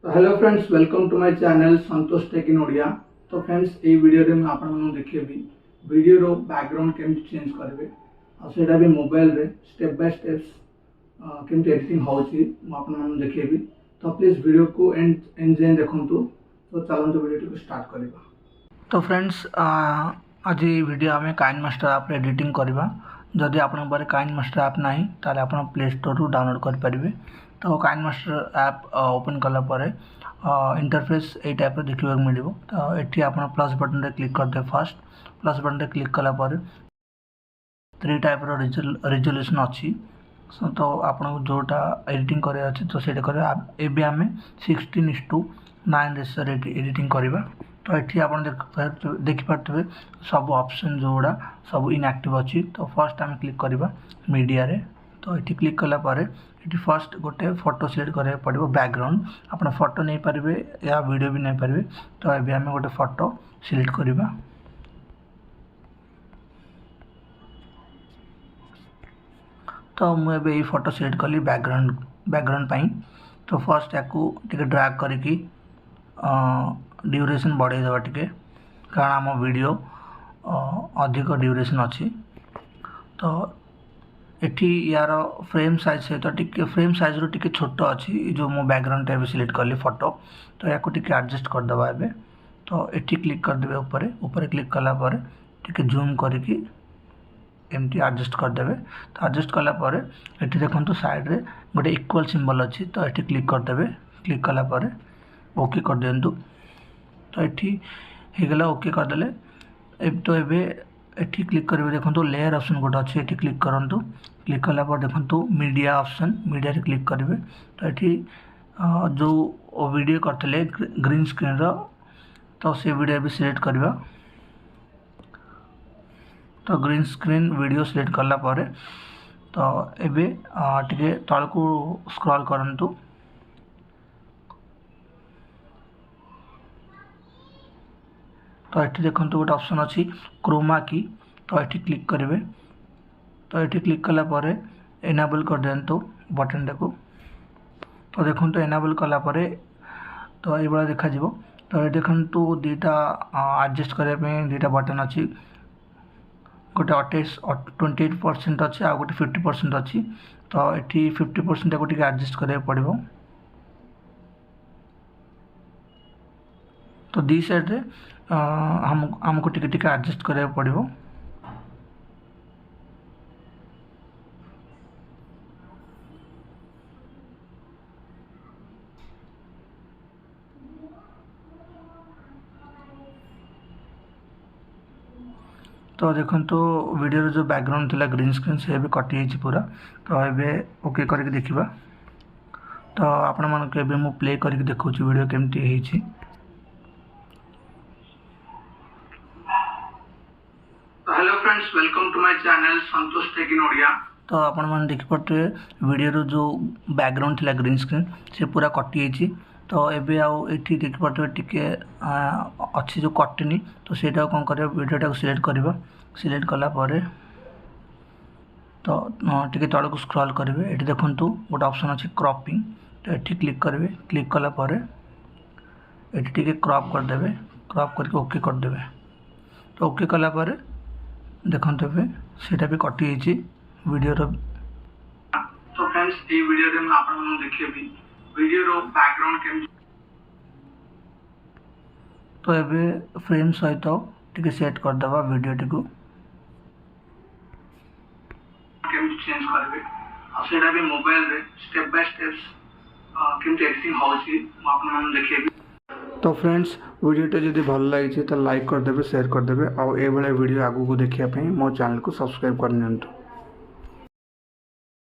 तो hello friends, welcome to my channel Santosh tech in Odia. तो friends ये वीडियो रे मैं आपन देखिबी वीडियो रो बैकग्राउंड केमति चेंज करबे आ सेटा भी मोबाइल रे स्टेप बाय स्टेप्स केमति एडिटिंग होउची मैं आपन देखिबी। तो प्लीज वीडियो को एंड जाय देखंतु। तो चलंतु वीडियो को स्टार्ट करबा। तो फ्रेंड्स आज वीडियो आमे काइनमास्टर ऐप रे एडिटिंग करबा। जदि आपन पारे काइनमास्टर ऐप नाही ताले आपन प्ले स्टोर रु डाउनलोड कर परिबे। तो काइनमास्टर ऐप ओपन कला पर इंटरफेस ए टाइप देखा मिले। तो ये आप प्लस बटन रे क्लिक करदे। फर्स्ट प्लस बटन रे क्लिक कला पर 3 टाइप रिजोल्यूशन अच्छी। तो आपन जोटा एडिटिंग करे अच्छे तो से एबे आम 16:9 रेशियो एडिटिंग करवा। तो ये आप देखिपे सब ऑप्शन जोड़ा सब इनएक्टिव अच्छी। तो फर्स्ट आम क्लिक करवा मीडिया रे। तो ये क्लिक कला पर ये फर्स्ट गोटे फोटो सिलेक्ट करा पड़ो बैकग्राउंड। आप फोटो नहीं पारे या वीडियो भी नहीं पारे। तो ये आम गोटे फोटो सिलेक्ट करवा। तो मुझे ये फोटो सिलेक्ट कली बैकग्राउंड पाई। तो फर्स्ट या ड्रैग करके ड्यूरेशन बढ़े देवा टिके, कारण आम वीडियो अधिक ड्यूरेशन अच्छी। तो एठी यार फ्रेम साइज सहित टिके फ्रेम साइज रो टिके छोट अच्छी जो मो बैकग्राउंड टाइप सिलेक्ट कली फोटो। तो या टिके एडजस्ट कर दबा एबे। तो एठी क्लिक कर देबे ऊपर क्लिक कला पर टिके जूम करके एमटी एडजस्ट कर देबे। तो एडजस्ट कला पर एठी देखंतु साइड रे गोटे इक्वल सिंबल अच्छी। तो एठी क्लिक कर देबे। क्लिक कला पर ओके कर दियंतु। तो एठी हे गला ओके कर देले। तो एबे एठी क्लिक करेंगे। देखो लेयर ऑप्शन गोटे अच्छे ये क्लिक करंतु। क्लिक कला पर देखो मीडिया ऑप्शन, मीडिया रे क्लिक करेंगे। तो ये जो वीडियो करते ग्रीन स्क्रीन रो तो से वीडियो भी सिलेक्ट करवा। तो ग्रीन स्क्रीन वीडियो सिलेक्ट कला पर तो एबे टिके तल को स्क्रॉल करंतु। तो ये देखो गोटे ऑप्शन अच्छी क्रोमा की। तो ये क्लिक करेंगे। तो ये क्लिक कला पर एनाबल कर दिंतु बटन टाक। तो देखो एनाबल कला पर तो ये देखा। तो ये देखो दीटा एडजस्ट करने दीटा बटन अच्छी। गोटे 28% अच्छी आ गोटे 50% अच्छी। तो ये 50% को एडजस्ट करा पड़ो। तो दी साइड रे हमको टिके एडजस्ट करा पड़ो। तो देखो वीडियो जो बैकग्राउंड थी ग्रीन स्क्रीन से भी कटि जाइए पूरा। तो ये ओके करके देखा। तो आपण मानक मु प्ले करके देखा वीडियो केमती है। Hello friends, welcome to my channel Santosh tech in Odia. तो आपण माने देखि पड़ते वीडियो रो जो बैकग्राउंड थी ग्रीन स्क्रीन से पूरा कटि जाइए। तो एबे आउ एठी देखि पड़ते टिके अच्छी जो कटिनी। तो सेटा कौन कर वीडियोटा को सिलेक्ट करवा। सिलेक्ट कला पर तो टिके तल को स्क्रॉल करेंगे। ये देखो गोटे ऑप्शन अच्छी क्रॉपिंग। तो ये क्लिक करेंगे। क्लिक कला पर ये टिके क्रॉप करदे। क्रॉप करके ओके करदे। तो ओके कला पर देखो सेटा भी कटि जाइए वीडियो रो। तो फ्रेंड्स ये वीडियो रे मैं आपन देखिबी वीडियो रो बैकग्राउंड केम। तो एबे फ्रेम सहित टिके सेट कर दबा वीडियो टिको केम चेंज करबे। आ सेटा भी मोबाइल रे स्टेप बाय स्टेप्स केमति एडिटिंग होउची मैं आपन देखिबी। तो फ्रेंड्स वीडियोटा जदि भल लगी तो लाइक करदे, शेयर करदे और ये वीडियो आगू को देखिया मो चैनल को सब्सक्राइब कर नियंतु।